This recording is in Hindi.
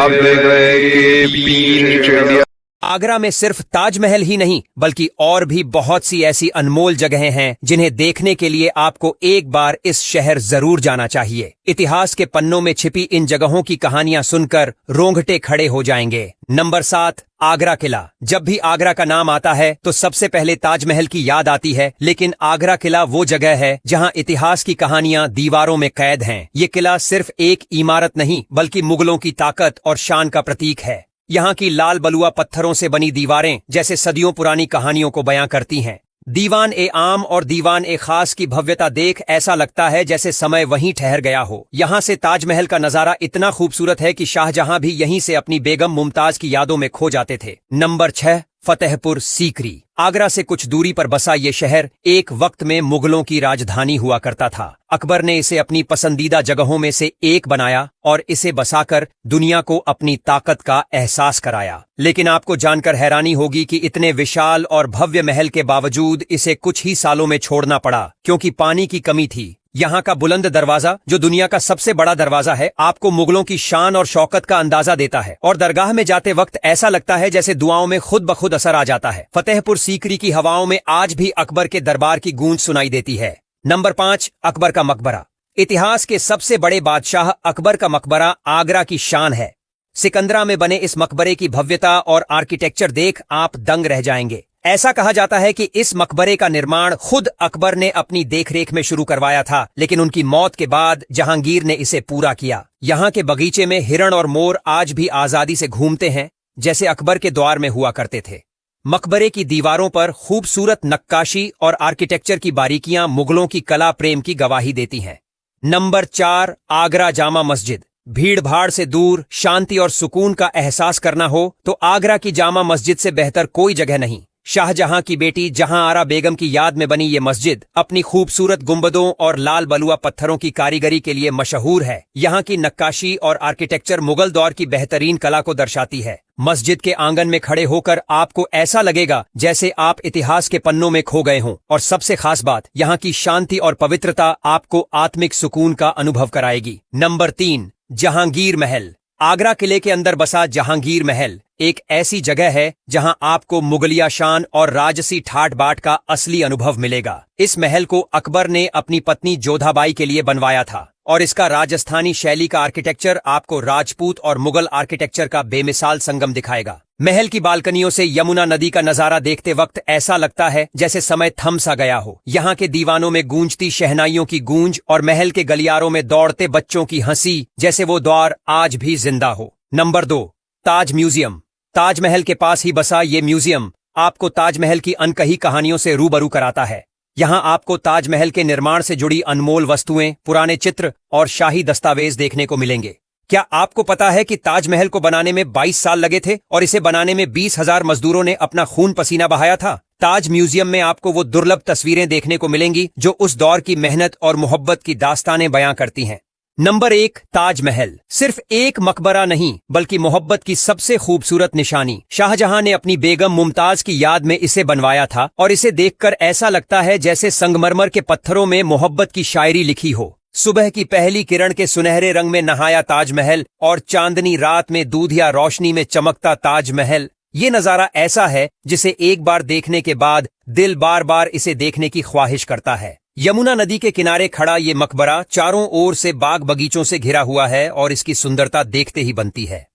आप देख रहे हैं कि पीन इंडिया। आगरा में सिर्फ ताजमहल ही नहीं बल्कि और भी बहुत सी ऐसी अनमोल जगहें हैं जिन्हें देखने के लिए आपको एक बार इस शहर जरूर जाना चाहिए। इतिहास के पन्नों में छिपी इन जगहों की कहानियां सुनकर रोंगटे खड़े हो जाएंगे। नंबर 7, आगरा किला। जब भी आगरा का नाम आता है तो सबसे पहले ताजमहल की याद आती है, लेकिन आगरा किला वो जगह है जहां इतिहास की कहानियां दीवारों में कैद हैं। ये किला सिर्फ एक इमारत नहीं बल्कि मुगलों की ताकत और शान का प्रतीक है। यहाँ की लाल बलुआ पत्थरों से बनी दीवारें जैसे सदियों पुरानी कहानियों को बयां करती हैं। दीवान ए आम और दीवान ए खास की भव्यता देख ऐसा लगता है जैसे समय वहीं ठहर गया हो। यहाँ से ताजमहल का नजारा इतना खूबसूरत है कि शाहजहां भी यहीं से अपनी बेगम मुमताज की यादों में खो जाते थे। नंबर 6, फतेहपुर सीकरी। आगरा से कुछ दूरी पर बसा ये शहर एक वक्त में मुगलों की राजधानी हुआ करता था। अकबर ने इसे अपनी पसंदीदा जगहों में से एक बनाया और इसे बसाकर दुनिया को अपनी ताकत का एहसास कराया। लेकिन आपको जानकर हैरानी होगी कि इतने विशाल और भव्य महल के बावजूद इसे कुछ ही सालों में छोड़ना पड़ा, क्योंकि पानी की कमी थी। यहाँ का बुलंद दरवाजा, जो दुनिया का सबसे बड़ा दरवाजा है, आपको मुगलों की शान और शौकत का अंदाजा देता है और दरगाह में जाते वक्त ऐसा लगता है जैसे दुआओं में खुद ब खुद असर आ जाता है। फतेहपुर सीकरी की हवाओं में आज भी अकबर के दरबार की गूंज सुनाई देती है। नंबर 5, अकबर का मकबरा। इतिहास के सबसे बड़े बादशाह अकबर का मकबरा आगरा की शान है। सिकंदरा में बने इस मकबरे की भव्यता और आर्किटेक्चर देख आप दंग रह जाएंगे। ऐसा कहा जाता है कि इस मकबरे का निर्माण खुद अकबर ने अपनी देखरेख में शुरू करवाया था, लेकिन उनकी मौत के बाद जहांगीर ने इसे पूरा किया। यहाँ के बगीचे में हिरण और मोर आज भी आजादी से घूमते हैं, जैसे अकबर के द्वार में हुआ करते थे। मकबरे की दीवारों पर खूबसूरत नक्काशी और आर्किटेक्चर की बारीकियां मुगलों की कला प्रेम की गवाही देती हैं। नंबर 4, आगरा जामा मस्जिद। भीड़ भाड़ से दूर शांति और सुकून का एहसास करना हो तो आगरा की जामा मस्जिद से बेहतर कोई जगह नहीं। शाहजहां की बेटी जहांआरा बेगम की याद में बनी ये मस्जिद अपनी खूबसूरत गुंबदों और लाल बलुआ पत्थरों की कारीगरी के लिए मशहूर है। यहाँ की नक्काशी और आर्किटेक्चर मुगल दौर की बेहतरीन कला को दर्शाती है। मस्जिद के आंगन में खड़े होकर आपको ऐसा लगेगा जैसे आप इतिहास के पन्नों में खो गए हों। और सबसे खास बात, यहाँ की शांति और पवित्रता आपको आत्मिक सुकून का अनुभव कराएगी। नंबर 3, जहांगीर महल। आगरा किले के अंदर बसा जहांगीर महल एक ऐसी जगह है जहां आपको मुगलिया शान और राजसी ठाट बाट का असली अनुभव मिलेगा। इस महल को अकबर ने अपनी पत्नी जोधाबाई के लिए बनवाया था और इसका राजस्थानी शैली का आर्किटेक्चर आपको राजपूत और मुगल आर्किटेक्चर का बेमिसाल संगम दिखाएगा। महल की बालकनियों से यमुना नदी का नजारा देखते वक्त ऐसा लगता है जैसे समय थम सा गया हो। यहाँ के दीवानों में गूंजती शहनाइयों की गूंज और महल के गलियारों में दौड़ते बच्चों की हंसी, जैसे वो द्वार आज भी जिंदा हो। नंबर 2, ताज म्यूजियम। ताजमहल के पास ही बसा ये म्यूजियम आपको ताजमहल की अनकही कहानियों से रूबरू कराता है। यहाँ आपको ताजमहल के निर्माण से जुड़ी अनमोल वस्तुएं, पुराने चित्र और शाही दस्तावेज देखने को मिलेंगे। क्या आपको पता है कि ताजमहल को बनाने में 22 साल लगे थे और इसे बनाने में 20,000 मजदूरों ने अपना खून पसीना बहाया था? ताज म्यूजियम में आपको वो दुर्लभ तस्वीरें देखने को मिलेंगी जो उस दौर की मेहनत और मोहब्बत की दास्तानें बयां करती हैं। नंबर 1, ताजमहल सिर्फ एक मकबरा नहीं बल्कि मोहब्बत की सबसे खूबसूरत निशानी। शाहजहां ने अपनी बेगम मुमताज की याद में इसे बनवाया था और इसे देखकर ऐसा लगता है जैसे संगमरमर के पत्थरों में मोहब्बत की शायरी लिखी हो। सुबह की पहली किरण के सुनहरे रंग में नहाया ताजमहल और चांदनी रात में दूधिया रोशनी में चमकता ताजमहल, ये नजारा ऐसा है जिसे एक बार देखने के बाद दिल बार बार इसे देखने की ख्वाहिश करता है। यमुना नदी के किनारे खड़ा ये मकबरा चारों ओर से बाग बगीचों से घिरा हुआ है और इसकी सुंदरता देखते ही बनती है।